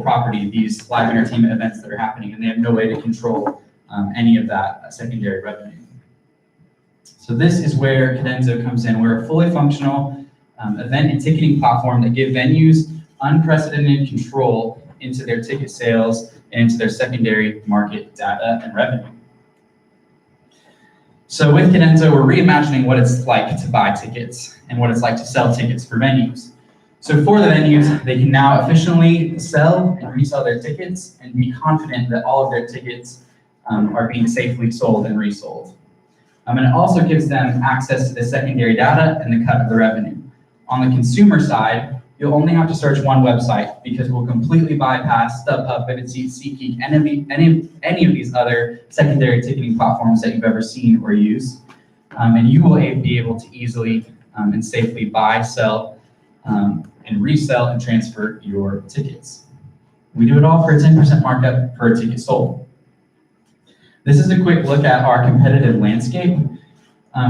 property, these live entertainment events that are happening, and they have no way to control any of that secondary revenue. So this is where Cadenza comes in. We're a fully functional event and ticketing platform that give venues unprecedented control into their ticket sales and into their secondary market data and revenue. So with Cadenza, we're reimagining what it's like to buy tickets and what it's like to sell tickets for venues. So for the venues, they can now efficiently sell and resell their tickets and be confident that all of their tickets are being safely sold and resold. And it also gives them access to the secondary data and the cut of the revenue. On the consumer side, you'll only have to search one website because we'll completely bypass StubHub, Vividseat, SeatGeek, any of these other secondary ticketing platforms that you've ever seen or used. And you will be able to easily and safely buy, sell, and resell and transfer your tickets. We do it all for a 10% markup per ticket sold. This is a quick look at our competitive landscape.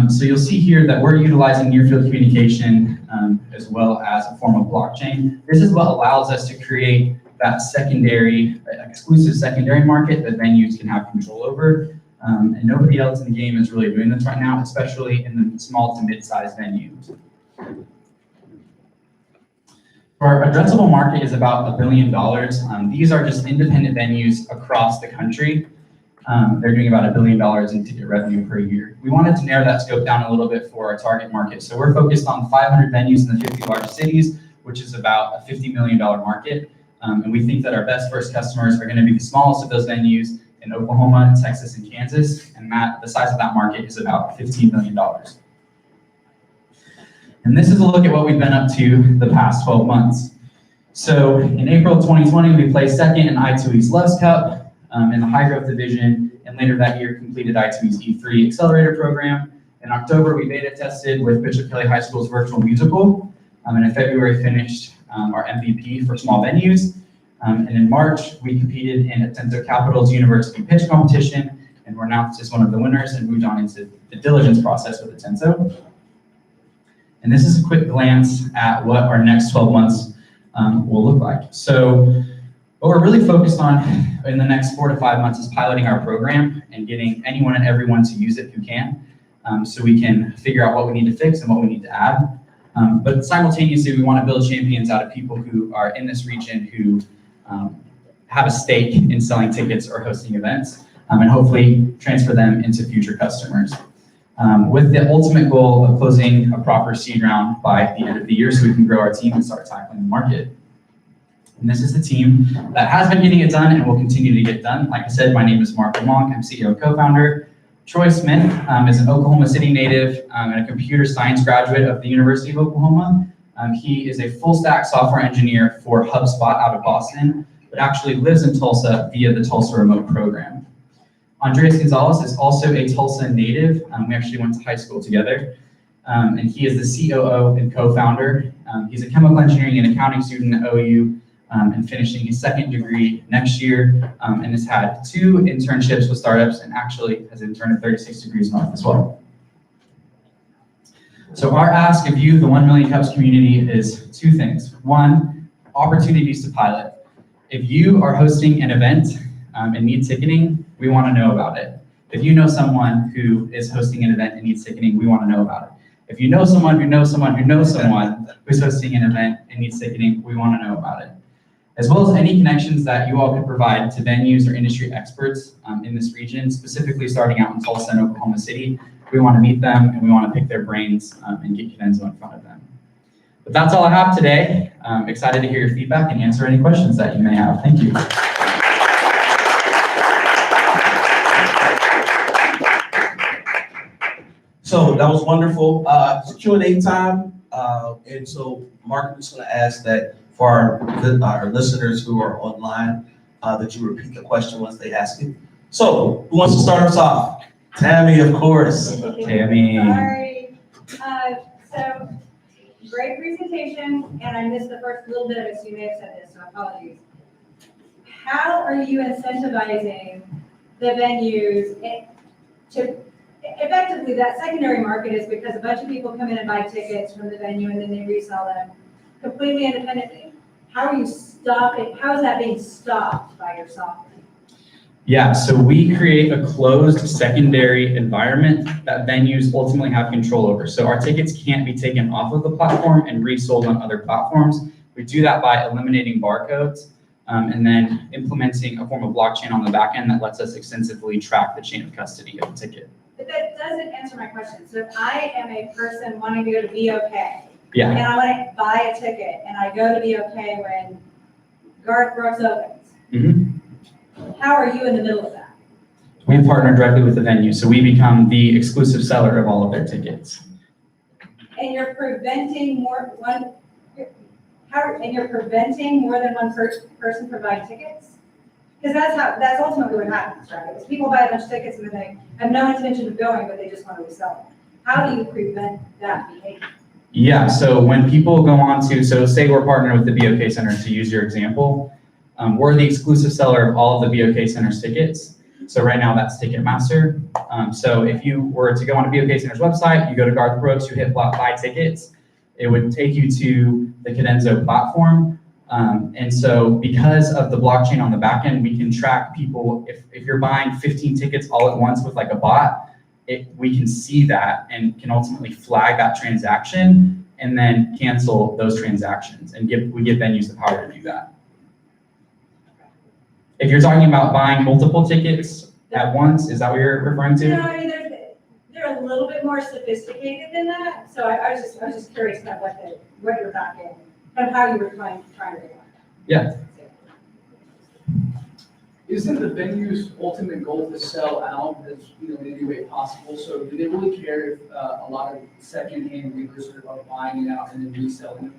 So you'll see here that we're utilizing near-field communication as well as a form of blockchain. This is what allows us to create that secondary, exclusive secondary market that venues can have control over. And nobody else in the game is really doing this right now, especially in the small to mid-sized venues. Our addressable market is about $1 billion. These are just independent venues across the country. They're doing about $1 billion in ticket revenue per year. We wanted to narrow that scope down a little bit for our target market. So we're focused on 500 venues in the 50 largest cities, which is about a $50 million market. And we think that our best first customers are going to be the smallest of those venues in Oklahoma, Texas, and Kansas. And the size of that market is about $15 million. And this is a look at what we've been up to the past 12 months. So in April 2020, we placed second in I2E's Loves Cup in the high growth division, and later that year completed I2E's E3 Accelerator program. In October, we beta tested with Bishop Kelly High School's virtual musical, and in February finished our MVP for small venues. And in March, we competed in Atento Capital's University Pitch Competition, and were announced as one of the winners and moved on into the diligence process with Atento. And this is a quick glance at what our next 12 months will look like. So what we're really focused on in the next 4 to 5 months is piloting our program and getting anyone and everyone to use it who can, so we can figure out what we need to fix and what we need to add. But simultaneously, we want to build champions out of people who are in this region who have a stake in selling tickets or hosting events, and hopefully transfer them into future customers. With the ultimate goal of closing a proper seed round by the end of the year so we can grow our team and start tackling the market. And this is the team that has been getting it done and will continue to get done. Like I said, my name is Mark Monk. I'm CEO and co-founder. Troy Smith is an Oklahoma City native and a computer science graduate of the University of Oklahoma. He is a full stack software engineer for HubSpot out of Boston, but actually lives in Tulsa via the Tulsa remote program. Andres Gonzalez is also a Tulsa native. We actually went to high school together. And he is the COO and co-founder. He's a chemical engineering and accounting student at OU and finishing his second degree next year, and has had 2 internships with startups and actually has interned at 36 Degrees North as well. So our ask of you, the 1 Million Cups community, is 2 things. 1, opportunities to pilot. If you are hosting an event and need ticketing, we want to know about it. If you know someone who is hosting an event and needs ticketing, we want to know about it. If you know someone who knows someone who knows someone who's hosting an event and needs ticketing, we want to know about it. As well as any connections that you all could provide to venues or industry experts in this region, specifically starting out in Tulsa and Oklahoma City. We want to meet them and we want to pick their brains and get Cadenza in front of them. But that's all I have today. I'm excited to hear your feedback and answer any questions that you may have. Thank you. So that was wonderful. It's Q&A time. And so Mark is going to ask that for our listeners who are online, that you repeat the question once they ask it. So who wants to start us off? Tammy, of course. Tammy. Sorry. So great presentation, and I missed the first little bit of it, so you may have said this, so apologies. How are you incentivizing the venues to effectively, that secondary market is because a bunch of people come in and buy tickets from the venue and then they resell them completely independently. How are you stopping, how is that being stopped by your software? Yeah, so we create a closed secondary environment that venues ultimately have control over. So our tickets can't be taken off of the platform and resold on other platforms. We do that by eliminating barcodes and then implementing a form of blockchain on the back end that lets us extensively track the chain of custody of the ticket. But that doesn't answer my question. So if I am a person wanting to go to BOK, Yeah. and I want to buy a ticket, and I go to BOK when Garth Brooks opens, Mhm. how are you in the middle of that? We partner directly with the venue, so we become the exclusive seller of all of their tickets. And you're preventing more than one person from buying tickets? Because that's ultimately what happens, right? Is people buy a bunch of tickets and then they have no intention of going, but they just want to resell them. How do you prevent that behavior? Yeah, so when people go on to, so say we're partnered with the BOK Center, to use your example, we're the exclusive seller of all of the BOK Center's tickets. So right now that's Ticketmaster. So if you were to go on a BOK Center's website, you go to Garth Brooks, you hit buy tickets, it would take you to the Cadenzo platform. And so because of the blockchain on the back end, we can track people. If you're buying 15 tickets all at once with like a bot, we can see that and can ultimately flag that transaction and then cancel those transactions. And we give venues the power to do that. If you're talking about buying multiple tickets at once, is that what you're referring to? No, I mean, they're a little bit more sophisticated than that. So I was just curious about what your back end, and how you were trying to do that. Yeah. Isn't the venue's ultimate goal to sell out as in any way possible? So do they really care if a lot of secondhand readers are buying it out and then reselling it?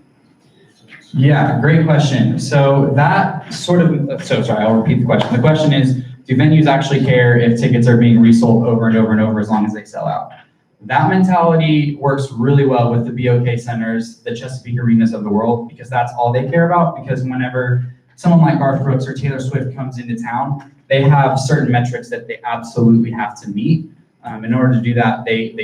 Yeah, great question. So that sort of, so sorry, I'll repeat the question. The question is, do venues actually care if tickets are being resold over and over and over as long as they sell out? That mentality works really well with the BOK Centers, the Chesapeake Arenas of the world, because that's all they care about. Because whenever someone like Garth Brooks or Taylor Swift comes into town, they have certain metrics that they absolutely have to meet. In order to do that, they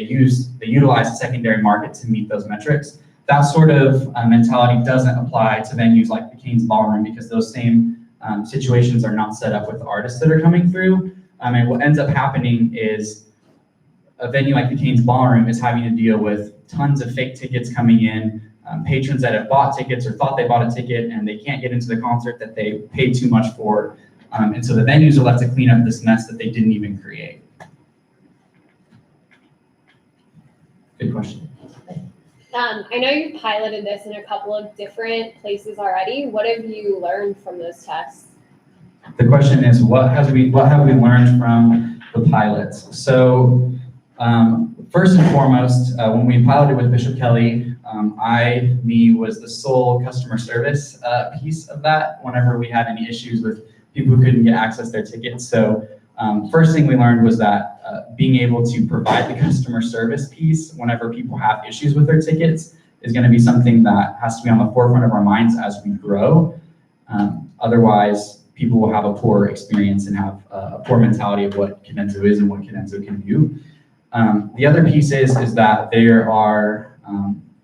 utilize a secondary market to meet those metrics. That sort of mentality doesn't apply to venues like the Cain's Ballroom, because those same situations are not set up with the artists that are coming through. And what ends up happening is a venue like the Cain's Ballroom is having to deal with tons of fake tickets coming in, patrons that have bought tickets or thought they bought a ticket and they can't get into the concert that they paid too much for. And so the venues are left to clean up this mess that they didn't even create. Good question. I know you piloted this in a couple of different places already. What have you learned from those tests? The question is, what have we learned from the pilots? So first and foremost, when we piloted with Bishop Kelly, me was the sole customer service piece of that whenever we had any issues with people who couldn't get access to their tickets. So first thing we learned was that being able to provide the customer service piece whenever people have issues with their tickets is going to be something that has to be on the forefront of our minds as we grow. Otherwise, people will have a poor experience and have a poor mentality of what Cadenzo is and what Cadenzo can do. The other piece is that there are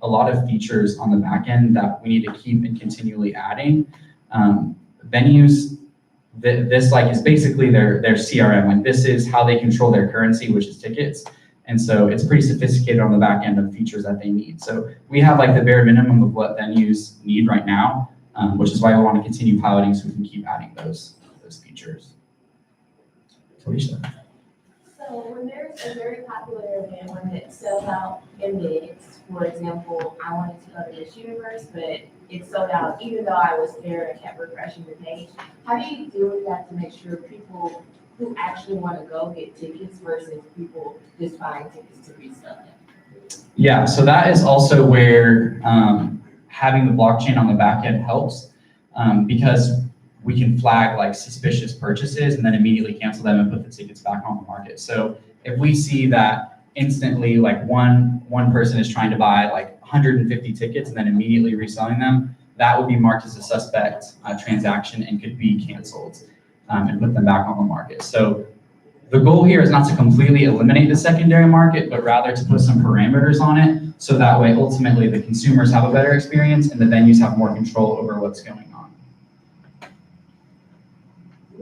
a lot of features on the back end that we need to keep and continually adding. Venues, this is basically their CRM. Like, this is how they control their currency, which is tickets. And so it's pretty sophisticated on the back end of features that they need. So we have the bare minimum of what venues need right now, which is why we want to continue piloting so we can keep adding those features. Felicia. So when there's a very popular event, when it sells out in minutes, for example, I wanted to go to Miss Universe, but it sold out even though I was there and kept refreshing the page. How do you deal with that to make sure people who actually want to go get tickets versus people just buying tickets to resell them? Yeah, so that is also where having the blockchain on the back end helps, because we can flag suspicious purchases and then immediately cancel them and put the tickets back on the market. So if we see that instantly one person is trying to buy 150 tickets and then immediately reselling them, that would be marked as a suspect transaction and could be canceled and put them back on the market. So the goal here is not to completely eliminate the secondary market, but rather to put some parameters on it, so that way ultimately the consumers have a better experience and the venues have more control over what's going on.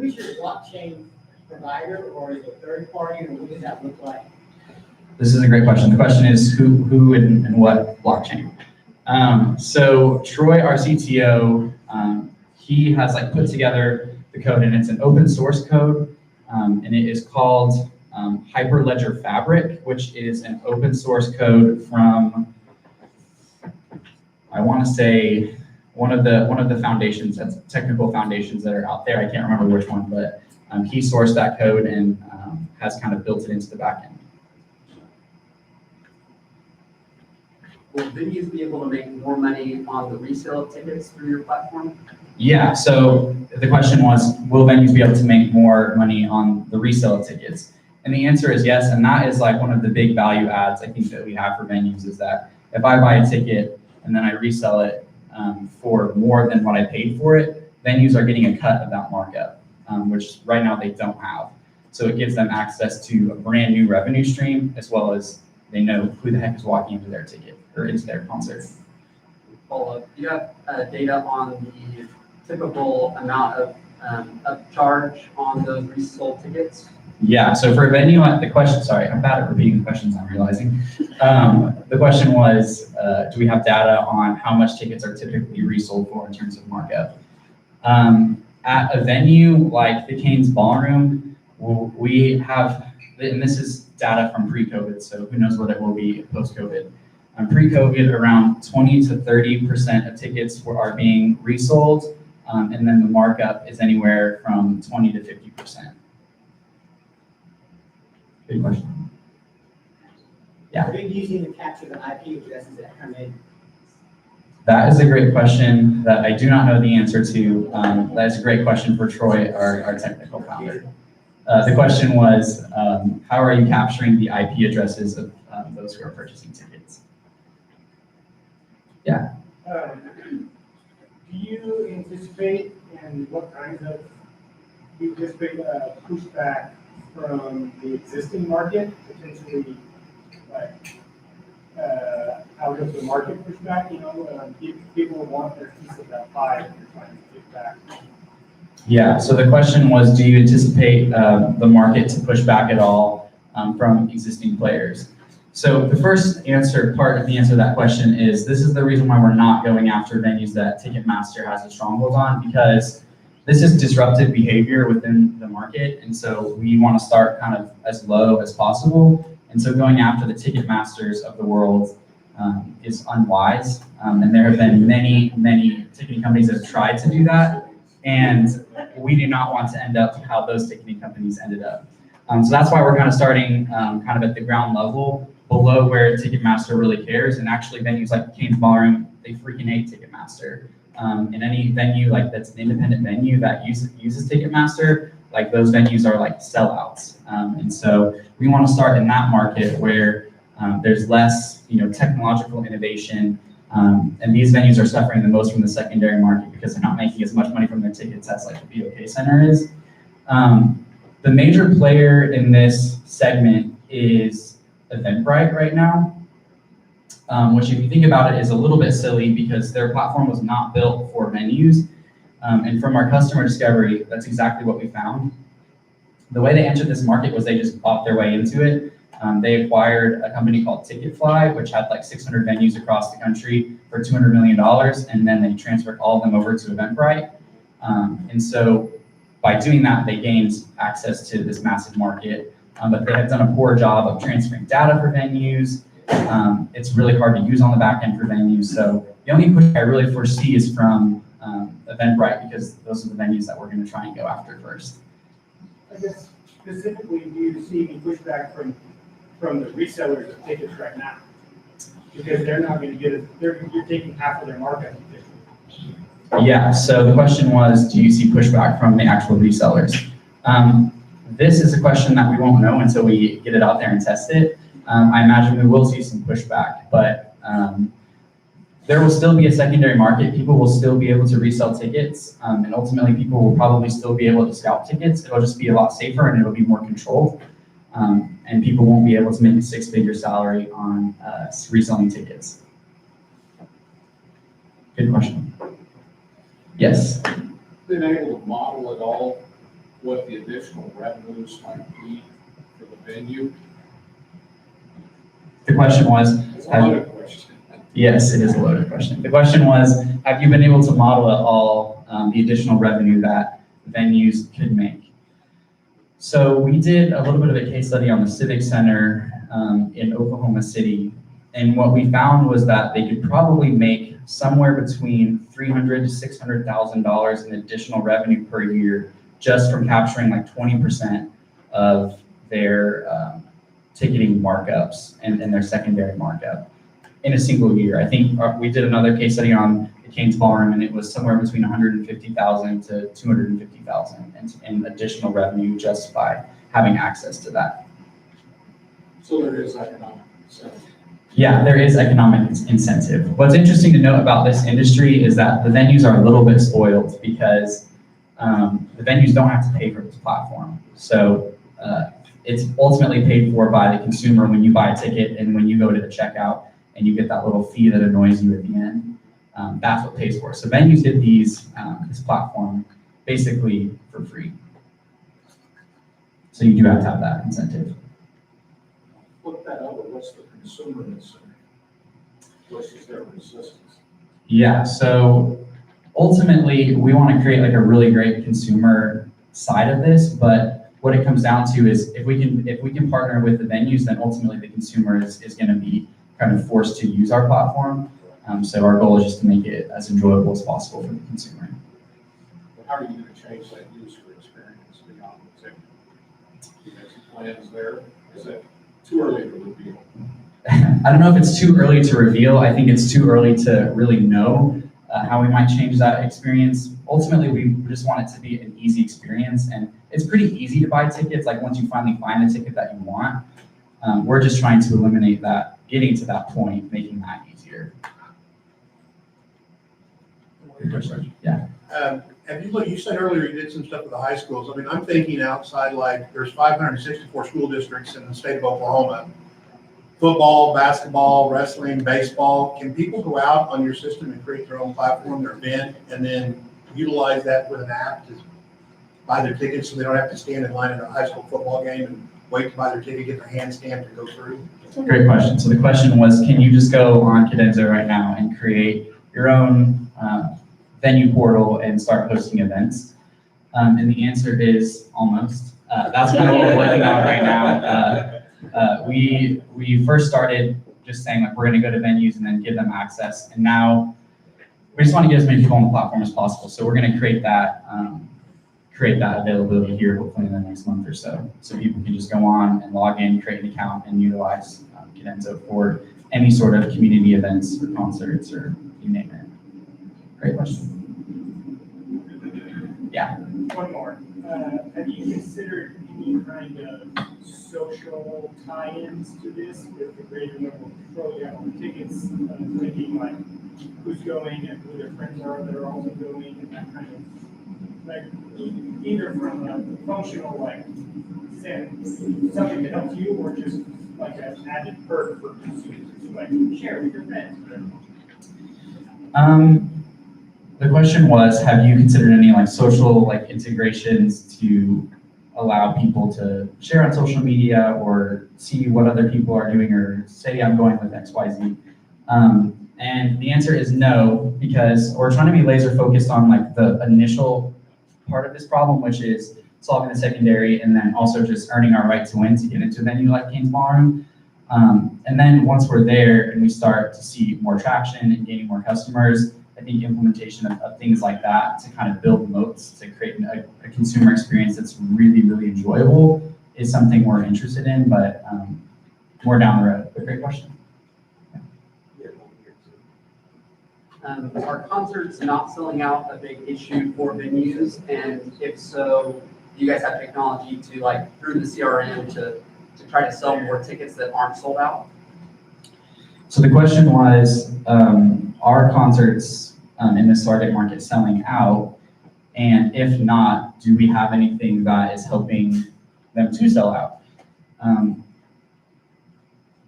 is your blockchain provider, or is it a third party, or what does that look like? This is a great question. The question is who and what blockchain. So Troy, our CTO, he has like put together the code, and it's an open source code, and it is called Hyperledger Fabric, which is an open source code from, I want to say, one of the foundations, that's technical foundations that are out there. I can't remember which one, but he sourced that code and has kind of built it into the backend. Will venues be able to make more money on the resale of tickets through your platform? Yeah, so the question was, will venues be able to make more money on the resale of tickets? And the answer is yes, and that is like one of the big value adds I think that we have for venues is that if I buy a ticket and then I resell it for more than what I paid for it, venues are getting a cut of that markup, which right now they don't have. So it gives them access to a brand new revenue stream, as well as they know who the heck is walking into their ticket or into their concert. Follow-up. Do you have data on the typical amount of charge on those resold tickets? Yeah, so for a venue, the question, sorry, I'm bad at repeating the questions, I'm realizing. The question was, do we have data on how much tickets are typically resold for in terms of markup? At a venue like the Canes Ballroom, we have, and this is data from pre-COVID, so who knows what it will be post-COVID. Pre-COVID, around 20 to 30% of tickets are being resold, and then the markup is anywhere from 20 to 50%. Good question. Yeah. Are they using to capture the IP addresses that come in? That is a great question that I do not know the answer to. That is a great question for Troy, our technical founder. The question was, how are you capturing the IP addresses of those who are purchasing tickets? Yeah. Do you anticipate, and what kinds of, do you anticipate pushback from the existing market, potentially like out of the market pushback, people want their piece of that pie that you're trying to get back? Yeah, so the question was, do you anticipate the market to push back at all from existing players? So the first part of the answer to that question is, this is the reason why we're not going after venues that Ticketmaster has a stronghold on, because this is disruptive behavior within the market, and so we want to start kind of as low as possible. And so going after the Ticketmasters of the world is unwise, and there have been many, many ticketing companies that have tried to do that, and we do not want to end up how those ticketing companies ended up. So that's why we're kind of starting kind of at the ground level, below where Ticketmaster really cares, and actually venues like Canes Ballroom, they freaking hate Ticketmaster. In any venue like that's an independent venue that uses Ticketmaster, like those venues are like sellouts. And so we want to start in that market where there's less, technological innovation, and these venues are suffering the most from the secondary market because they're not making as much money from their tickets as like the BOK Center is. The major player in this segment is Eventbrite right now. Which if you think about it is a little bit silly because their platform was not built for venues. And from our customer discovery, that's exactly what we found. The way they entered this market was they just bought their way into it. They acquired a company called Ticketfly, which had like 600 venues across the country for $200 million. And then they transferred all of them over to Eventbrite. And so by doing that, they gained access to this massive market. But they have done a poor job of transferring data for venues. It's really hard to use on the back end for venues. So the only push I really foresee is from Eventbrite, because those are the venues that we're going to try and go after first. I guess specifically, do you see any pushback from the resellers of tickets right now? Because they're not going to get it, you're taking half of their market. Yeah, so the question was, do you see pushback from the actual resellers? This is a question that we won't know until we get it out there and test it. I imagine we will see some pushback, but there will still be a secondary market. People will still be able to resell tickets, and ultimately people will probably still be able to scalp tickets. It'll just be a lot safer and it'll be more controlled, and people won't be able to make a six-figure salary on reselling tickets. Good question. Yes? Been able to model at all what the additional revenues might be for the venue? The question was, It's a loaded question. yes, it is a loaded question. The question was, have you been able to model at all the additional revenue that venues could make? So we did a little bit of a case study on the Civic Center in Oklahoma City, and what we found was that they could probably make somewhere between $300,000 to $600,000 in additional revenue per year just from capturing like 20% of their ticketing markups and their secondary markup in a single year. I think we did another case study on the Canes Ballroom, and it was somewhere between $150,000 to $250,000 in additional revenue just by having access to that. So there is economic incentive. Yeah, there is economic incentive. What's interesting to note about this industry is that the venues are a little bit spoiled because the venues don't have to pay for this platform. So it's ultimately paid for by the consumer when you buy a ticket and when you go to the checkout and you get that little fee that annoys you at the end. That's what pays for it. So venues get this platform basically for free. So you do have to have that incentive. Flip that over, what's the consumer incentive versus their resistance? Yeah, so ultimately we want to create like a really great consumer side of this, but what it comes down to is if we can partner with the venues, then ultimately the consumer is going to be kind of forced to use our platform. So our goal is just to make it as enjoyable as possible for the consumer. How are you going to change that user experience beyond the ticket? Do you have some plans there? Is that too early to reveal? I don't know if it's too early to reveal. I think it's too early to really know how we might change that experience. Ultimately, we just want it to be an easy experience, and it's pretty easy to buy tickets. Like once you finally find the ticket that you want, we're just trying to eliminate that, getting to that point, making that easier. Yeah. Have you looked, you said earlier you did some stuff with the high schools. I mean, I'm thinking outside, like there's 564 school districts in the state of Oklahoma. Football, basketball, wrestling, baseball. Can people go out on your system and create their own platform, their event, and then utilize that with an app to buy their tickets so they don't have to stand in line at a high school football game and wait to buy their ticket, get their hand stamped and go through? Great question. So the question was, can you just go on Cadenza right now and create your own venue portal and start hosting events? And the answer is almost. That's kind of what we're working on right now. We first started just saying like we're going to go to venues and then give them access, and now we just want to get as many people on the platform as possible. So we're going to create that availability here hopefully in the next month or so people can just go on and log in, create an account, and utilize Cadenza for any sort of community events or concerts or you name it. Great question. Yeah. One more. Have you considered any kind of social tie-ins to this with the greater level of control? You have tickets, thinking like who's going and who their friends are that are also going, and that kind of, like, either from a functional, like, something that helps you, or just like an added perk for consumers, like share with your friends. The question was, have you considered any like social like integrations to allow people to share on social media or see what other people are doing or say I'm going with XYZ? And the answer is no, because we're trying to be laser focused on like the initial part of this problem, which is solving the secondary and then also just earning our right to win to get into a venue like Canes Ballroom. And then once we're there and we start to see more traction and gaining more customers, I think implementation of things like that to kind of build moats to create a consumer experience that's really, really enjoyable is something we're interested in, but more down the road. But great question. Are concerts not selling out a big issue for venues? And if so, do you guys have technology to like through the CRM to try to sell more tickets that aren't sold out? So the question was, are concerts in this target market selling out? And if not, do we have anything that is helping them to sell out?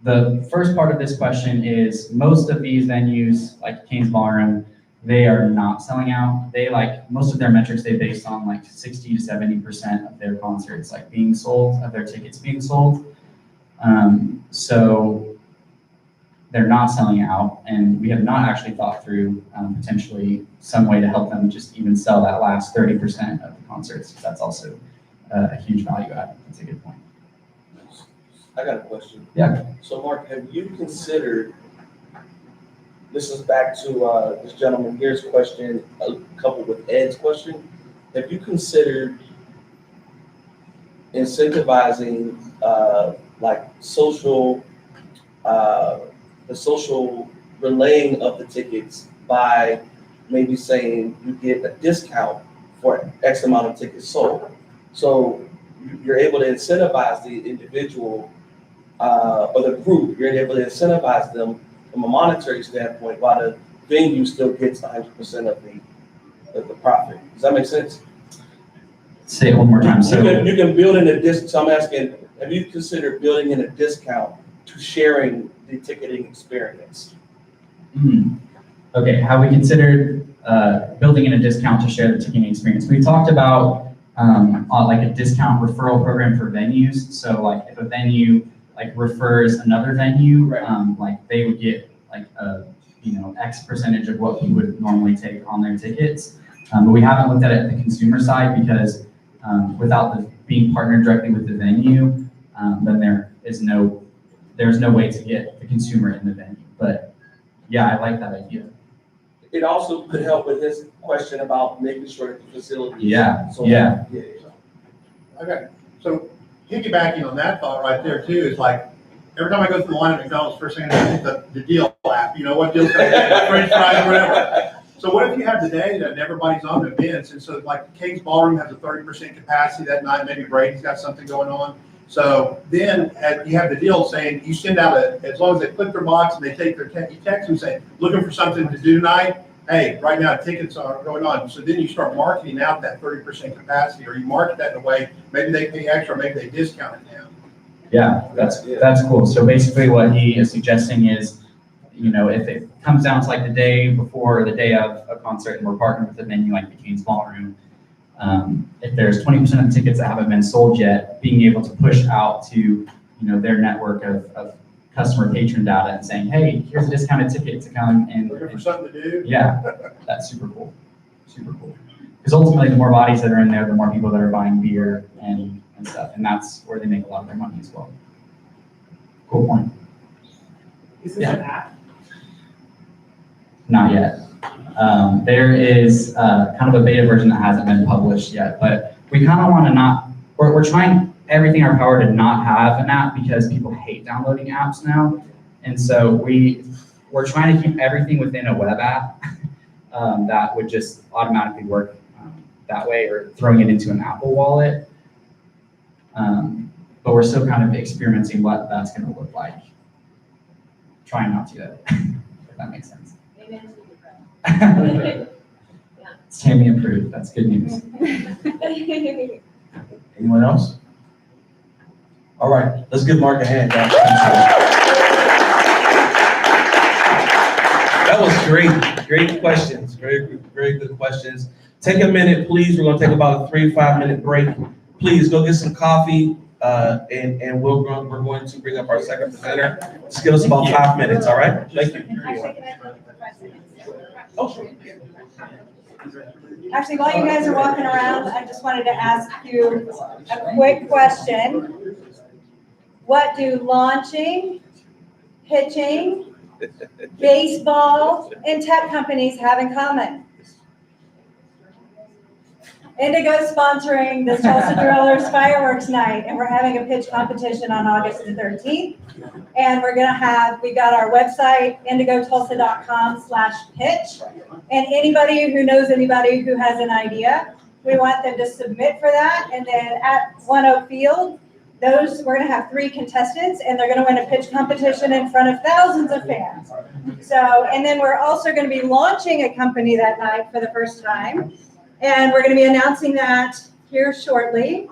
The first part of this question is most of these venues, like Canes Ballroom, they are not selling out. They like, most of their metrics they based on like 60 to 70% of their concerts like being sold, of their tickets being sold. So they're not selling out, and we have not actually thought through potentially some way to help them just even sell that last 30% of the concerts. That's also a huge value add. That's a good point. I got a question. Yeah. So Mark, have you considered, this is back to this gentleman here's question, coupled with Ed's question. Have you considered incentivizing like social, the social relaying of the tickets by maybe saying you get a discount for X amount of tickets sold? So you're able to incentivize the individual or the group, you're able to incentivize them from a monetary standpoint while the venue still gets 100% of the profit. Does that make sense? Say it one more time. So You can build in a discount. So I'm asking, have you considered building in a discount to sharing the ticketing experience? Okay, have we considered building in a discount to share the ticketing experience? We talked about like a discount referral program for venues. So like if a venue like refers another venue, Right. like they would get like a X percentage of what we would normally take on their tickets. But we haven't looked at it at the consumer side because without being partnered directly with the venue, then there's no way to get the consumer in the venue. But yeah, I like that idea. It also could help with his question about making sure that the facility. Yeah, So, yeah. Okay, so piggybacking on that thought right there too, is like, every time I go through the line at McDonald's, first thing I hit the deal app, what deal's gonna get, French fries, whatever. So what if you have the day that everybody's on events, and so like King's Ballroom has a 30% capacity that night, maybe Brady's got something going on. So then you have the deal saying, you send out as long as they click their box and they take their you text them saying, looking for something to do tonight, hey, right now tickets are going on. So then you start marketing out that 30% capacity, or you market that in a way, maybe they pay extra, maybe they discount it now. Yeah, that's cool. So basically what he is suggesting is, if it comes down to like the day before or the day of a concert and we're partnered with a venue like the King's Ballroom, if there's 20% of the tickets that haven't been sold yet, being able to push out to their network of customer patron data and saying, hey, here's a discounted ticket to come and Looking for something to do? Yeah, that's super cool. Super cool. Because ultimately, the more bodies that are in there, the more people that are buying beer and stuff, and that's where they make a lot of their money as well. Cool point. Is this an app? Not yet. There is kind of a beta version that hasn't been published yet, but we kind of want to not, we're trying everything in our power to not have an app because people hate downloading apps now. And so we're trying to keep everything within a web app that would just automatically work that way, or throwing it into an Apple wallet. But we're still kind of experimenting what that's going to look like. Trying not to, if that makes sense. Amen to you, bro. It's Tammy approved. That's good news. Anyone else? All right, let's give Mark a hand, guys. That was great questions, very good questions. Take a minute, please. We're gonna take about a 3-5 minute break. Please go get some coffee, and we're going to bring up our second presenter. Just give us about 5 minutes, all right? Thank you. Actually, while you guys are walking around, I just wanted to ask you a quick question. What do launching, pitching, baseball, and tech companies have in common? Indigo's sponsoring the Tulsa Drillers Fireworks Night, and we're having a pitch competition on August the 13th. And we got our website, indigotulsa.com/pitch. And anybody who knows anybody who has an idea, we want them to submit for that. And then at One Oak Field, we're gonna have 3 contestants, and they're gonna win a pitch competition in front of thousands of fans. So, and then we're also gonna be launching a company that night for the first time. And we're going to be announcing that here shortly,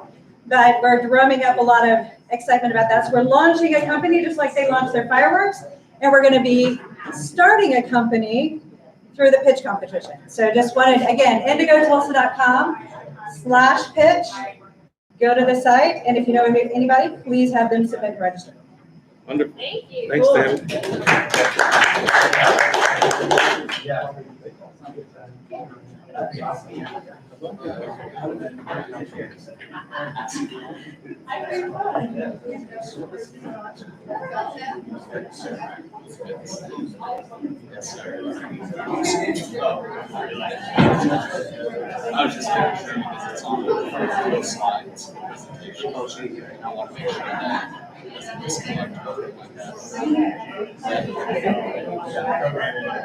but we're drumming up a lot of excitement about that. So we're launching a company just like they launched their fireworks, and we're going to be starting a company through the pitch competition. So just wanted, again, indigotulsa.com/pitch. Go to the site, and if you know anybody, please have them submit and register. Wonderful. Thank you. Thanks, Cool. David. I was just making sure because it's on the slides. I want to make sure that doesn't disconnect or anything like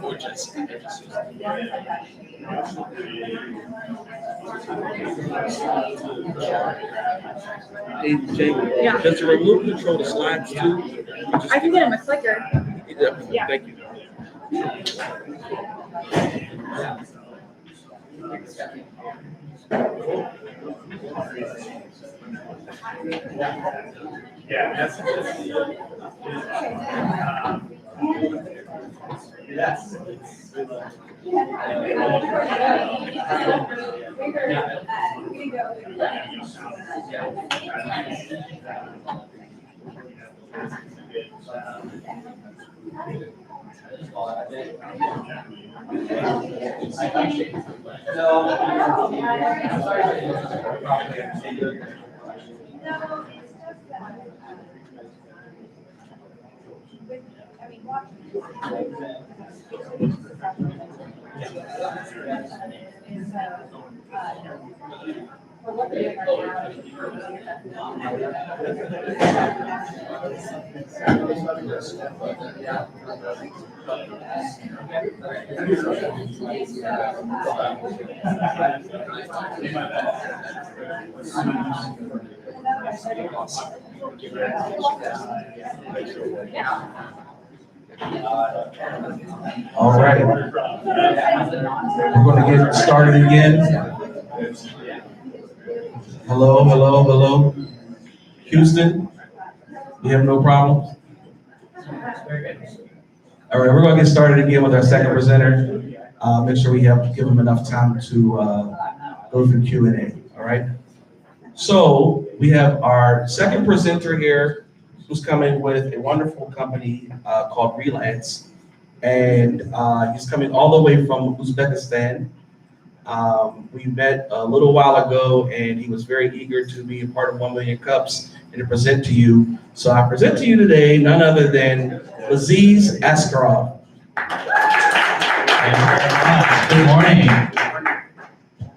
or just Hey, Jake, Yeah. does the remote control the slides too? I can get him a clicker. Yeah, thank you. All right. We're going to get started again. Hello, hello, hello. Houston, you have no problems? All right, we're going to get started again with our second presenter. Make sure we give them enough time to go through Q&A, all right? So we have our second presenter here who's coming with a wonderful company called Relance. And he's coming all the way from Uzbekistan. We met a little while ago, and he was very eager to be a part of 1 Million Cups and to present to you. So I present to you today none other than Aziz Askarov. Thank you very much. Good morning.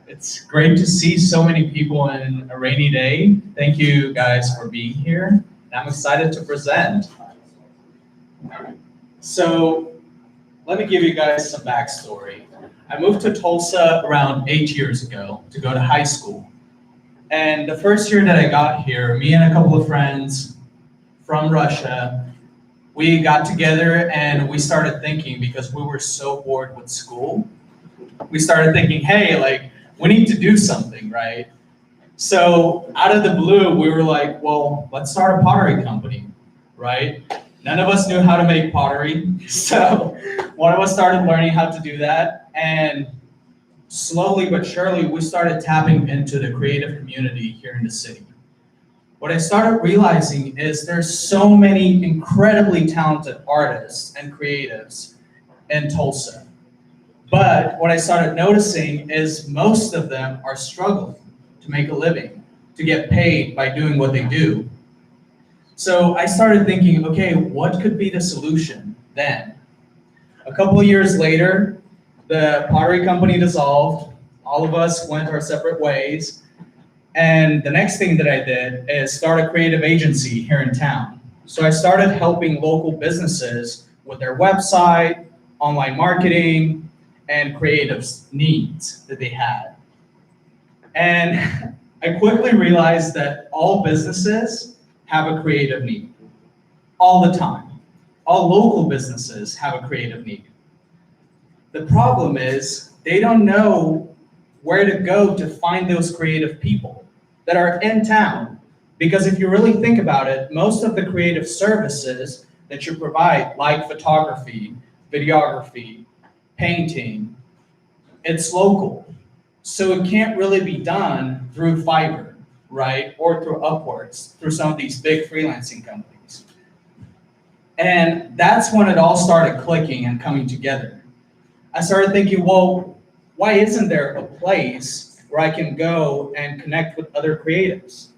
It's great to see so many people in a rainy day. Thank you guys for being here. I'm excited to present. So let me give you guys some backstory. I moved to Tulsa around 8 years ago to go to high school. And the first year that I got here, me and a couple of friends from Russia, we got together and we started thinking, because we were so bored with school, we started thinking, hey, like, we need to do something, right? So out of the blue, we were like, well, let's start a pottery company, right? None of us knew how to make pottery. So one of us started learning how to do that. And slowly but surely, we started tapping into the creative community here in the city. What I started realizing is there's so many incredibly talented artists and creatives in Tulsa. But what I started noticing is most of them are struggling to make a living, to get paid by doing what they do. So I started thinking, okay, what could be the solution then? A couple of years later, the pottery company dissolved. All of us went our separate ways. And the next thing that I did is start a creative agency here in town. So I started helping local businesses with their website, online marketing, and creative needs that they had. And I quickly realized that all businesses have a creative need all the time. All local businesses have a creative need. The problem is they don't know where to go to find those creative people that are in town. Because if you really think about it, most of the creative services that you provide, like photography, videography, painting, it's local. So it can't really be done through Fiverr, right? Or through Upworks, through some of these big freelancing companies. And that's when it all started clicking and coming together. I started thinking, well, why isn't there a place where I can go and connect with other creatives?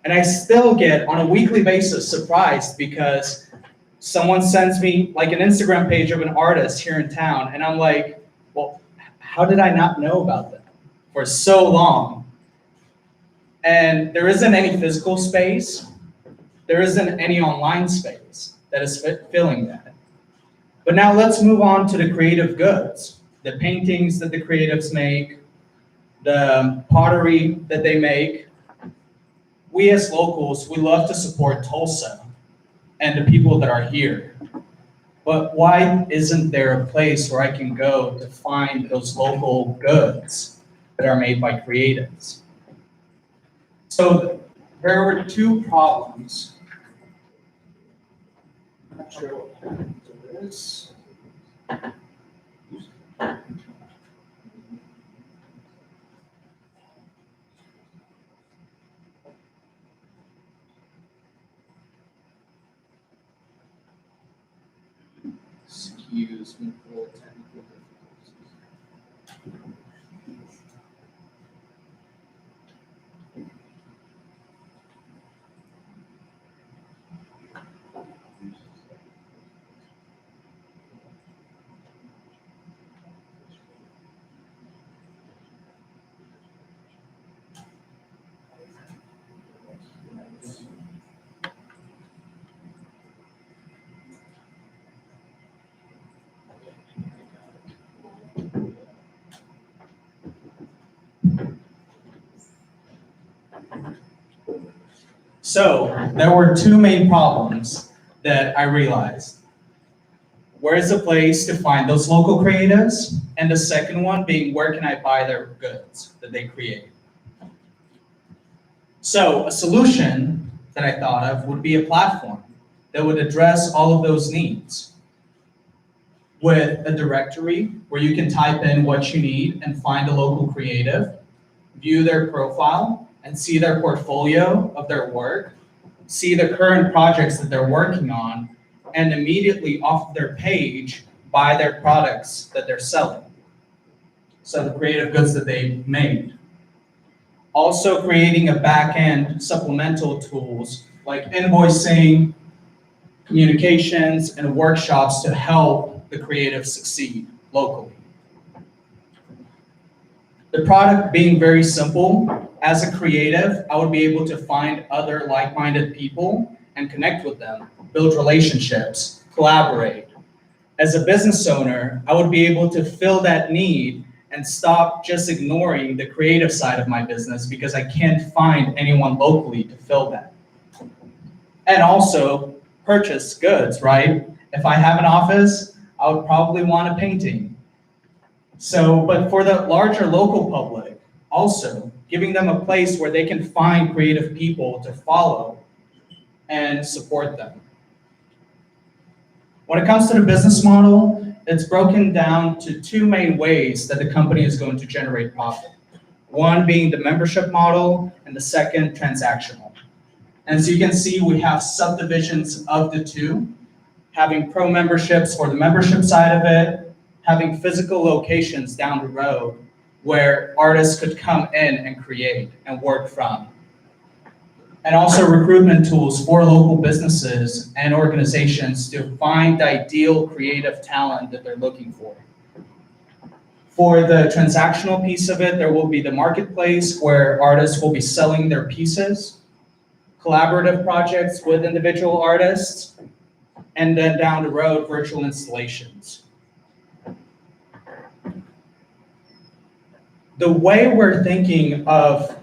And I still get, on a weekly basis, surprised because someone sends me like an Instagram page of an artist here in town, and I'm like, well, how did I not know about them for so long? And there isn't any physical space. There isn't any online space that is filling that. But now let's move on to the creative goods, the paintings that the creatives make, the pottery that they make. We as locals, we love to support Tulsa and the people that are here. But why isn't there a place where I can go to find those local goods that are made by creatives? So there were two problems. I'm not sure what happened to this. Excuse me for the technical difficulties. So there were two main problems that I realized. Where is the place to find those local creatives? And the second one being, where can I buy their goods that they create? So a solution that I thought of would be a platform that would address all of those needs with a directory where you can type in what you need and find a local creative, view their profile, and see their portfolio of their work, see the current projects that they're working on, and immediately off of their page, buy their products that they're selling. So the creative goods that they made. Also creating a back-end supplemental tools like invoicing, communications, and workshops to help the creative succeed locally. The product being very simple, as a creative, I would be able to find other like-minded people and connect with them, build relationships, collaborate. As a business owner, I would be able to fill that need and stop just ignoring the creative side of my business because I can't find anyone locally to fill that. And also purchase goods, right? If I have an office, I would probably want a painting. So, but for the larger local public, also giving them a place where they can find creative people to follow and support them. When it comes to the business model, it's broken down to two main ways that the company is going to generate profit. One being the membership model, and the second, transactional. And so you can see we have subdivisions of the two, having pro memberships for the membership side of it, having physical locations down the road where artists could come in and create and work from. And also recruitment tools for local businesses and organizations to find the ideal creative talent that they're looking for. For the transactional piece of it, there will be the marketplace where artists will be selling their pieces, collaborative projects with individual artists, and then down the road, virtual installations. The way we're thinking of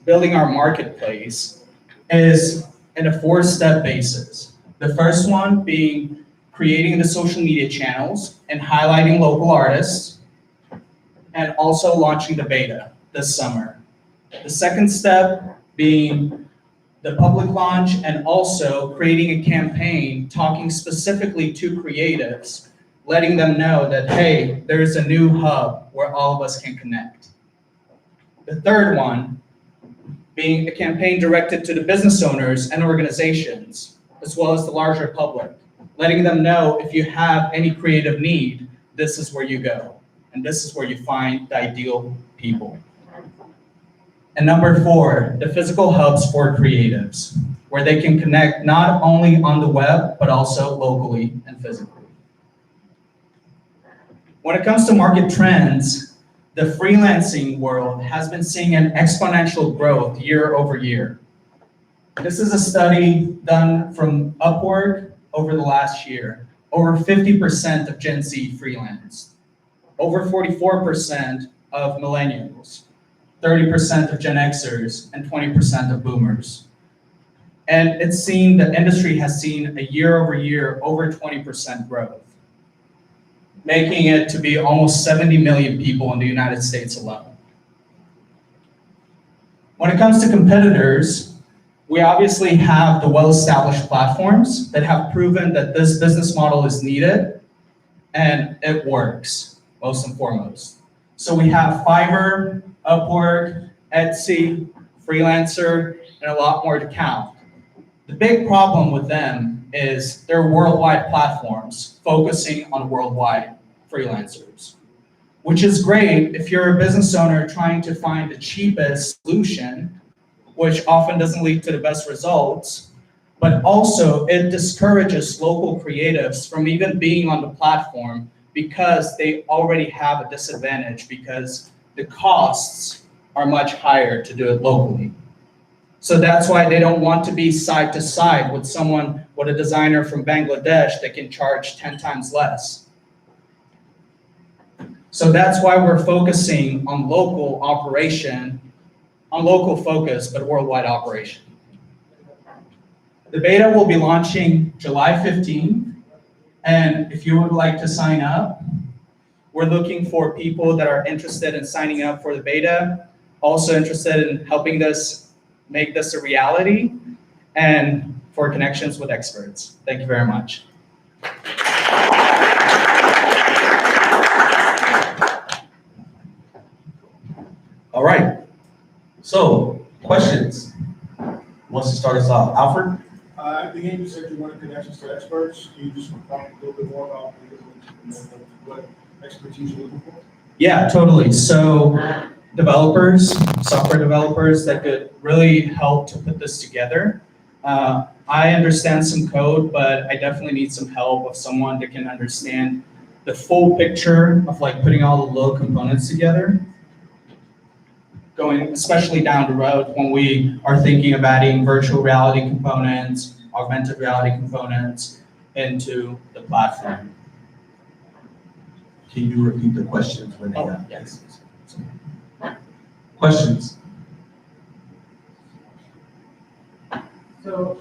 building our marketplace is in a 4-step basis. The first one being creating the social media channels and highlighting local artists, and also launching the beta this summer. The second step being the public launch and also creating a campaign talking specifically to creatives, letting them know that, hey, there's a new hub where all of us can connect. The third one being a campaign directed to the business owners and organizations, as well as the larger public, letting them know if you have any creative need, this is where you go, and this is where you find the ideal people. And number 4, the physical hubs for creatives, where they can connect not only on the web, but also locally and physically. When it comes to market trends, the freelancing world has been seeing an exponential growth year over year. This is a study done from Upwork over the last year. Over 50% of Gen Z freelanced. Over 44% of millennials. 30% of Gen Xers, and 20% of boomers. And it's seen, the industry has seen a year over year over 20% growth, making it to be almost 70 million people in the United States alone. When it comes to competitors, we obviously have the well-established platforms that have proven that this business model is needed and it works, most and foremost. So we have Fiverr, Upwork, Etsy, Freelancer, and a lot more to count. The big problem with them is they're worldwide platforms focusing on worldwide freelancers, which is great if you're a business owner trying to find the cheapest solution, which often doesn't lead to the best results, but also it discourages local creatives from even being on the platform because they already have a disadvantage because the costs are much higher to do it locally. So that's why they don't want to be side to side with someone, with a designer from Bangladesh that can charge 10 times less. So that's why we're focusing on local operation, on local focus, but worldwide operation. The beta will be launching July 15th, and if you would like to sign up, we're looking for people that are interested in signing up for the beta, also interested in helping us make this a reality, and for connections with experts. Thank you very much. All right. So, questions? Who wants to start us off? Alfred? At the beginning, you said you wanted connections to experts. Can you just talk a little bit more about what expertise you're looking for? Yeah, totally. So developers, software developers that could really help to put this together. I understand some code, but I definitely need some help of someone that can understand the full picture of like putting all the little components together. Going especially down the road when we are thinking of adding virtual reality components, augmented reality components into the platform. Can you repeat the questions when they Oh, got? yes. Questions? So,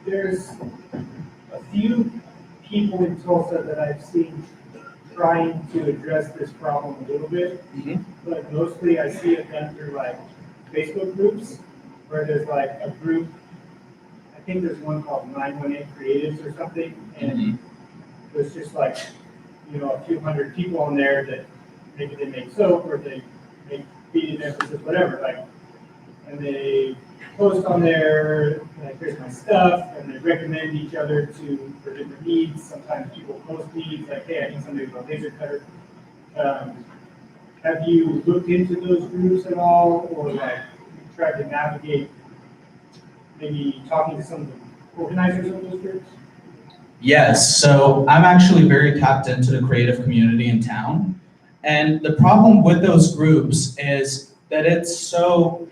there's a few people in Tulsa that I've seen trying to address this problem a little bit, but mostly I see it done through like Facebook groups, where there's like a group, I think there's one called 918 Creatives or something, and there's just like, you know, a few hundred people on there that maybe they make soap or they make feed emphasis, whatever, like, and they post on there, like, here's my stuff, and they recommend each other for different needs. Sometimes people post needs, like, hey, I need somebody with a laser cutter. Have you looked into those groups at all, or like tried to navigate, maybe talking to some of the organizers of those groups? Yes, so I'm actually very tapped into the creative community in town. And the problem with those groups is that it's so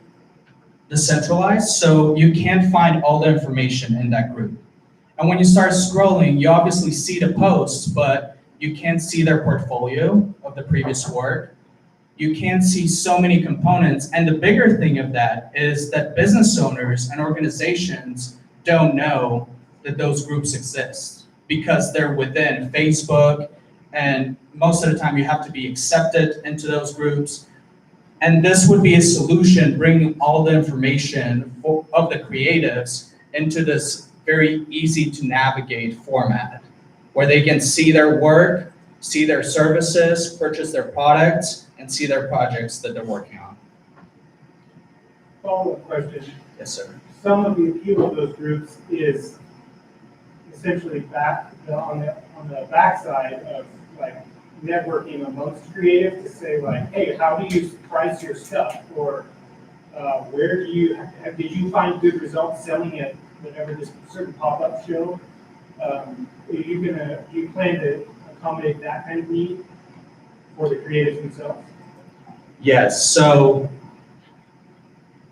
decentralized, so you can't find all the information in that group. And when you start scrolling, you obviously see the posts, but you can't see their portfolio of the previous work. You can't see so many components. And the bigger thing of that is that business owners and organizations don't know that those groups exist. because they're within Facebook, and most of the time you have to be accepted into those groups. And this would be a solution, bringing all the information of the creatives into this very easy to navigate format, where they can see their work, see their services, purchase their products, and see their projects that they're working on. Follow-up question. Yes, sir. Some of the appeal of those groups is essentially on the backside of like networking amongst creative to say like, hey, how do you price your stuff? Or where did you find good results selling at whatever this certain pop-up show? Do you plan to accommodate that kind of need for the creatives themselves? Yes, so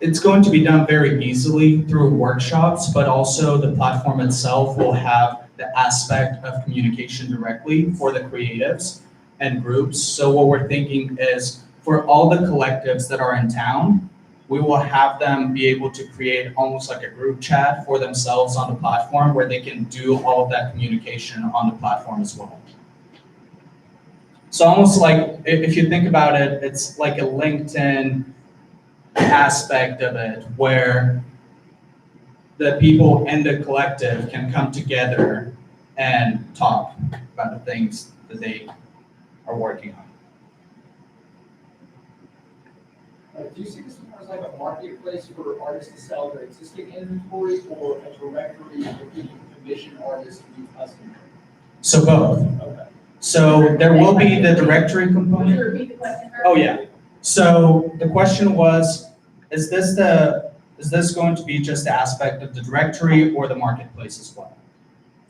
it's going to be done very easily through workshops, but also the platform itself will have the aspect of communication directly for the creatives and groups. So what we're thinking is for all the collectives that are in town, we will have them be able to create almost like a group chat for themselves on the platform where they can do all of that communication on the platform as well. So almost like, if you think about it, it's like a LinkedIn aspect of it where the people in the collective can come together and talk about the things that they are working on. Do you see this more as like a marketplace for artists to sell their existing inventory, or a directory where people can commission artists to do custom? So both. Okay. So there will be the directory Would you component. repeat the question? Oh, yeah. So the question was, is this going to be just the aspect of the directory or the marketplace as well?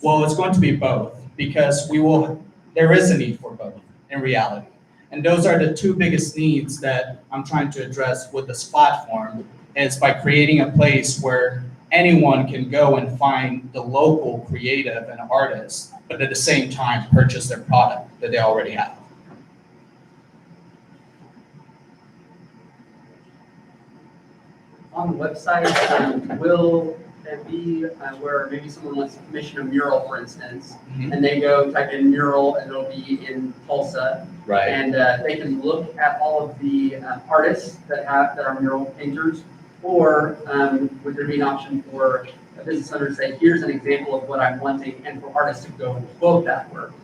Well, it's going to be both, because there is a need for both in reality. And those are the two biggest needs that I'm trying to address with this platform, is by creating a place where anyone can go and find the local creative and artist, but at the same time purchase their product that they already have. On the website, will there be where maybe someone wants to commission a mural, for instance, and they go type in mural and it'll be in Tulsa, Right. and they can look at all of the artists that are mural painters, or would there be an option for a business owner to say, here's an example of what I'm wanting, and for artists to go quote that work?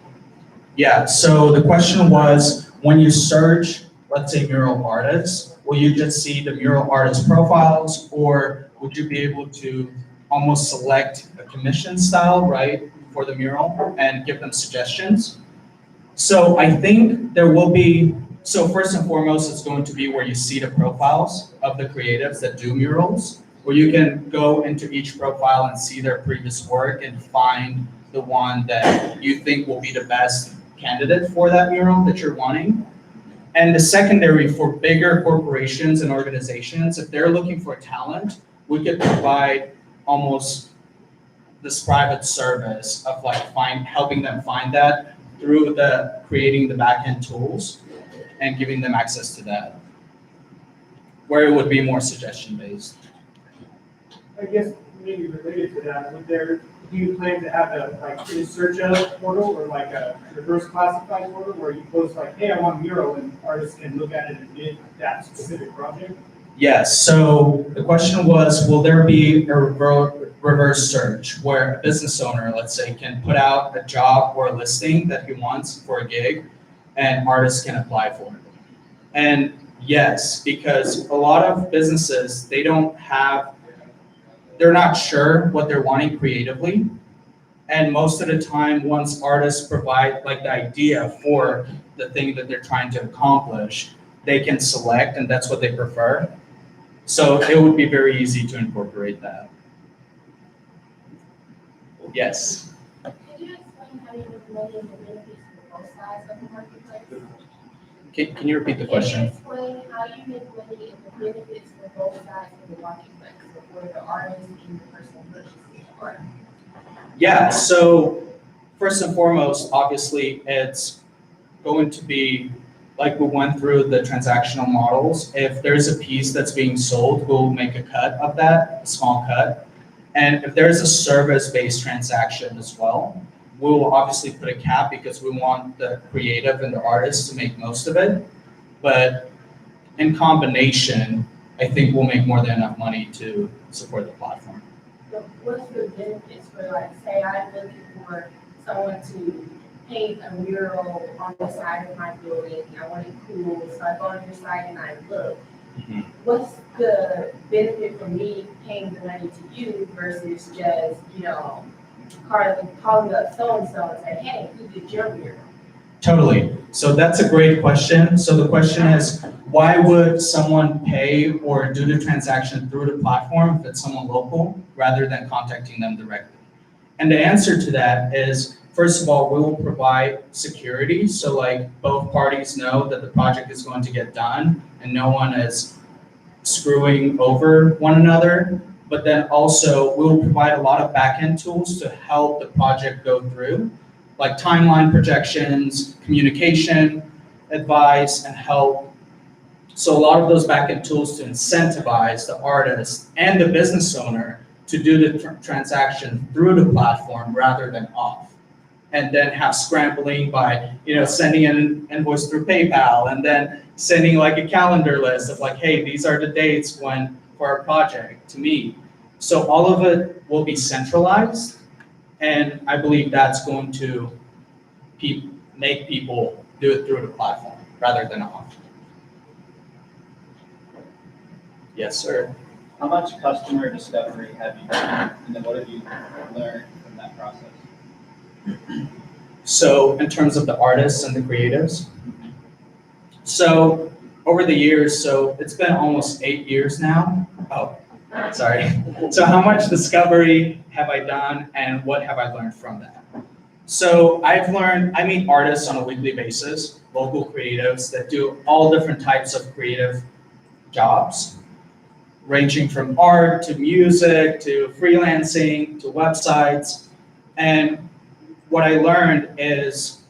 Yeah, so the question was, when you search, let's say mural artists, will you just see the mural artist profiles, or would you be able to almost select a commission style, right, for the mural and give them suggestions? So I think there will be, so first and foremost, it's going to be where you see the profiles of the creatives that do murals, where you can go into each profile and see their previous work and find the one that you think will be the best candidate for that mural that you're wanting. And the secondary, for bigger corporations and organizations, if they're looking for talent, we could provide almost this private service of like helping them find that through creating the backend tools and giving them access to that, where it would be more suggestion based. I guess maybe related to that, do you plan to have a search of portal or like a reverse classified portal where you post like, hey, I want a mural, and artists can look at it and bid that specific project? Yes, so the question was, will there be a reverse search where a business owner, let's say, can put out a job or a listing that he wants for a gig and artists can apply for it? And yes, because a lot of businesses, they're not sure what they're wanting creatively. And most of the time, once artists provide like the idea for the thing that they're trying to accomplish, they can select, and that's what they prefer. So it would be very easy to incorporate that. Yes. Could you explain how you make money and the benefits for both sides of the marketplace? Can you repeat the question? Can you explain how you make money and the benefits for both sides of the marketplace, for the artist and the person purchasing the art? Yeah, so first and foremost, obviously, it's going to be like we went through the transactional models. If there's a piece that's being sold, we'll make a cut of that, a small cut. And if there's a service-based transaction as well, we'll obviously put a cap because we want the creative and the artists to make most of it. But in combination, I think we'll make more than enough money to support the platform. So what's the benefits for, like, say I'm looking for someone to paint a mural on the side of my building, I want it cool, so I go on your site and I look. Mhm. What's the benefit for me paying the money to you versus just, calling up so-and-so and say, hey, who did your mural? Totally. So that's a great question. So the question is, why would someone pay or do the transaction through the platform if it's someone local rather than contacting them directly? And the answer to that is, first of all, we will provide security. So like both parties know that the project is going to get done and no one is screwing over one another. But then also we will provide a lot of back-end tools to help the project go through, like timeline projections, communication, advice, and help. So a lot of those back-end tools to incentivize the artist and the business owner to do the transaction through the platform rather than off. And then have scrambling by, sending an invoice through PayPal and then sending like a calendar list of like, hey, these are the dates when for our project to meet. So all of it will be centralized. And I believe that's going to make people do it through the platform rather than off. Yes, sir. How much customer discovery have you done, and then what have you learned from that process? So in terms of the artists and the creatives, so over the years, so it's been almost 8 years now. Oh, sorry. So how much discovery have I done and what have I learned from that? So I meet artists on a weekly basis, local creatives that do all different types of creative jobs, ranging from art to music to freelancing to websites. And what I learned is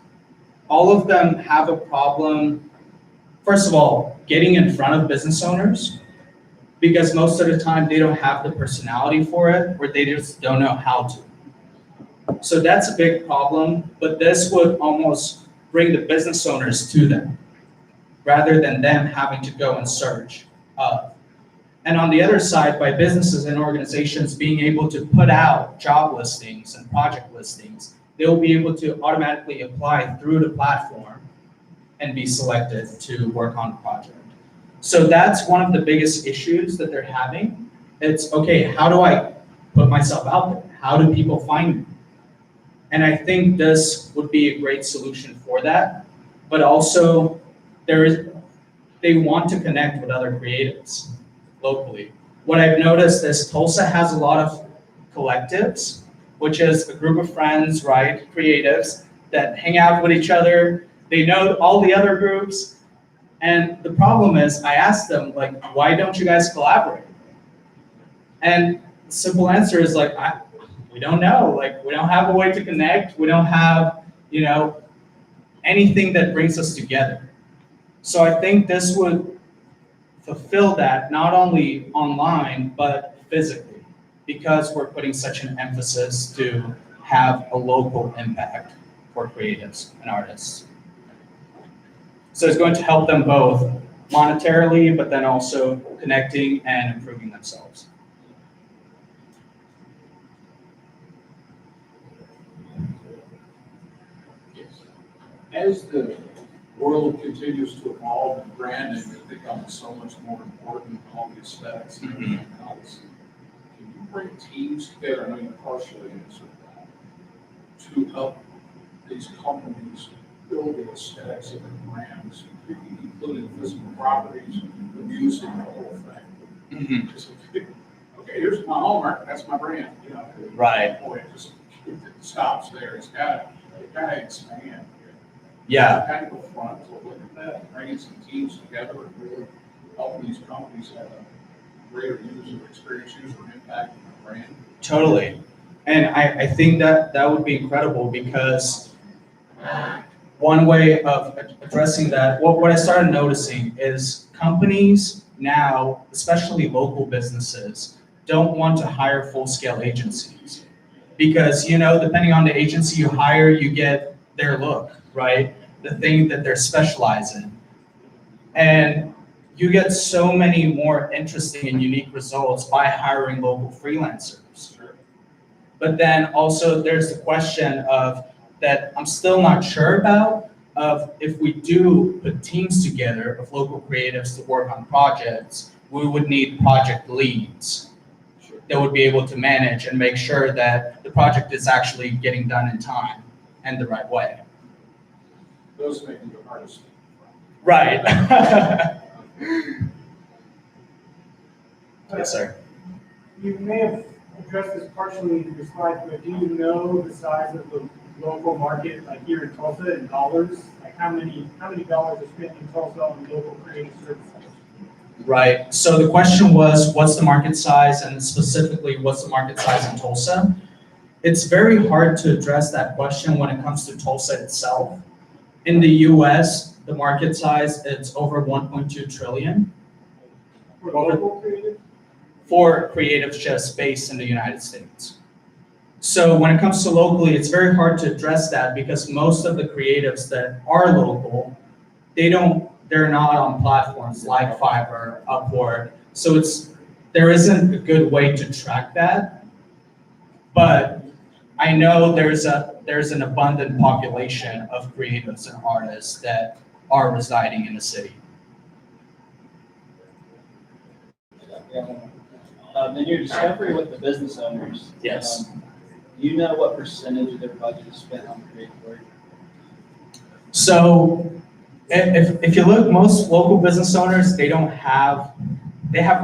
all of them have a problem, first of all, getting in front of business owners, because most of the time they don't have the personality for it, or they just don't know how to. So that's a big problem, but this would almost bring the business owners to them, rather than them having to go and search. And on the other side, by businesses and organizations being able to put out job listings and project listings, they'll be able to automatically apply through the platform and be selected to work on a project. So that's one of the biggest issues that they're having. It's, okay, how do I put myself out there? How do people find me? And I think this would be a great solution for that. But also, they want to connect with other creatives locally. What I've noticed is Tulsa has a lot of collectives, which is a group of friends, right, creatives, that hang out with each other. They know all the other groups. And the problem is, I asked them, like, why don't you guys collaborate? And the simple answer is like, we don't know. Like, we don't have a way to connect. We don't have, anything that brings us together. So I think this would fulfill that, not only online, but physically, because we're putting such an emphasis to have a local impact for creatives and artists. So it's going to help them both monetarily, but then also connecting and improving themselves. As the world continues to evolve and branding has become so much more important, all the aesthetics and everything else, can you bring teams together, I know you partially answered that, to help these companies build the aesthetics of their brands, including physical properties, the music, the whole thing? Just, okay, here's my hallmark, that's my brand. Right. Boy, it stops there. It's got to expand. Yeah. Kind of a front to look at that, bringing some teams together and really helping these companies have a greater user experience, user impact on their brand. Totally. And I think that would be incredible, because one way of addressing that, what I started noticing is companies now, especially local businesses, don't want to hire full-scale agencies. Because, depending on the agency you hire, you get their look, right? The thing that they're specialized in. And you get so many more interesting and unique results by hiring local freelancers. But then also there's the question of that I'm still not sure about, of if we do put teams together of local creatives to work on projects, we would need project leads that would be able to manage and make sure that the project is actually getting done in time and the right way. Those may be the hardest. Right. Yes, sir. You may have addressed this partially in your slides, but do you know the size of the local market, like here in Tulsa, in dollars? Like how many dollars are spent in Tulsa on local creative services? Right. So the question was, what's the market size, and specifically, what's the market size in Tulsa? It's very hard to address that question when it comes to Tulsa itself. In the U.S., the market size is over 1.2 trillion. For local creative? For creatives just based in the United States. So when it comes to locally, it's very hard to address that because most of the creatives that are local, they're not on platforms like Fiverr, Upwork. So there isn't a good way to track that. But I know there's an abundant population of creatives and artists that are residing in the city. In your discovery with the business owners, Yes. Do you know what percentage of their budget is spent on creative work? So if you look, most local business owners, they have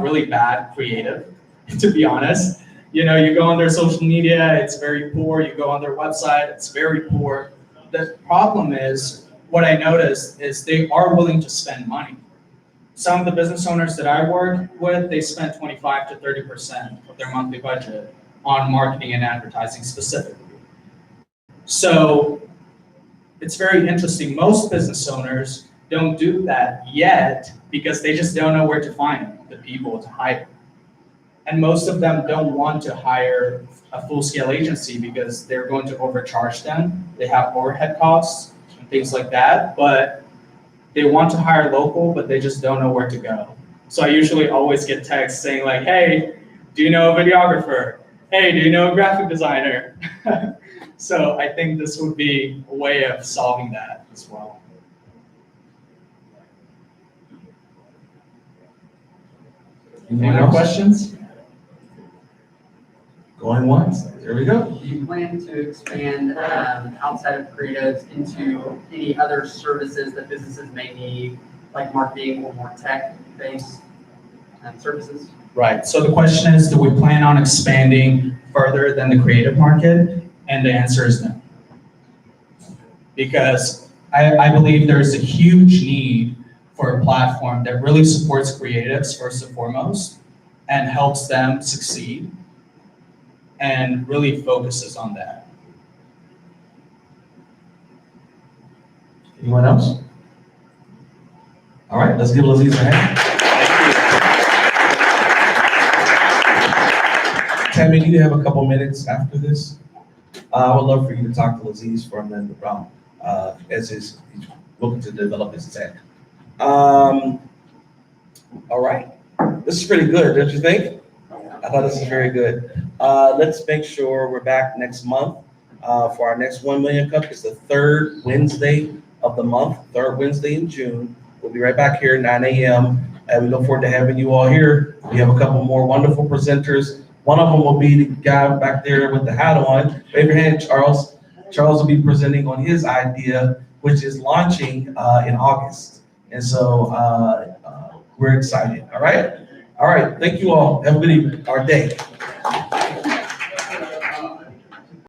really bad creative, to be honest. You go on their social media, it's very poor. You go on their website, it's very poor. The problem is, what I noticed is they are willing to spend money. Some of the business owners that I work with, they spend 25 to 30% of their monthly budget on marketing and advertising specifically. So it's very interesting. Most business owners don't do that yet because they just don't know where to find the people to hire. And most of them don't want to hire a full-scale agency because they're going to overcharge them. They have overhead costs and things like that, but they want to hire local, but they just don't know where to go. So I usually always get texts saying like, hey, do you know a videographer? Hey, do you know a graphic designer? So I think this would be a way of solving that as well. Any more questions? Going once, here we go. Do you plan to expand outside of creatives into any other services that businesses may need, like marketing or more tech-based services? Right, so the question is, do we plan on expanding further than the creative market? And the answer is no. Because I believe there's a huge need for a platform that really supports creatives first and foremost and helps them succeed and really focuses on that. Anyone else? All right, let's give Laziz a hand. Tammy, do you have a couple minutes after this? I would love for you to talk to Laziz for a minute about as he's looking to develop his tech. All right, this is pretty good, don't you think? I thought this is very good. Let's make sure we're back next month for our next 1 Million Cup. It's the third Wednesday of the month, third Wednesday in June. We'll be right back here at 9 a.m. And we look forward to having you all here. We have a couple more wonderful presenters. One of them will be the guy back there with the hat on. Wave your hand, Charles. Charles will be presenting on his idea, which is launching in August. And so we're excited, all right? All right, thank you all. Have a good evening, or day.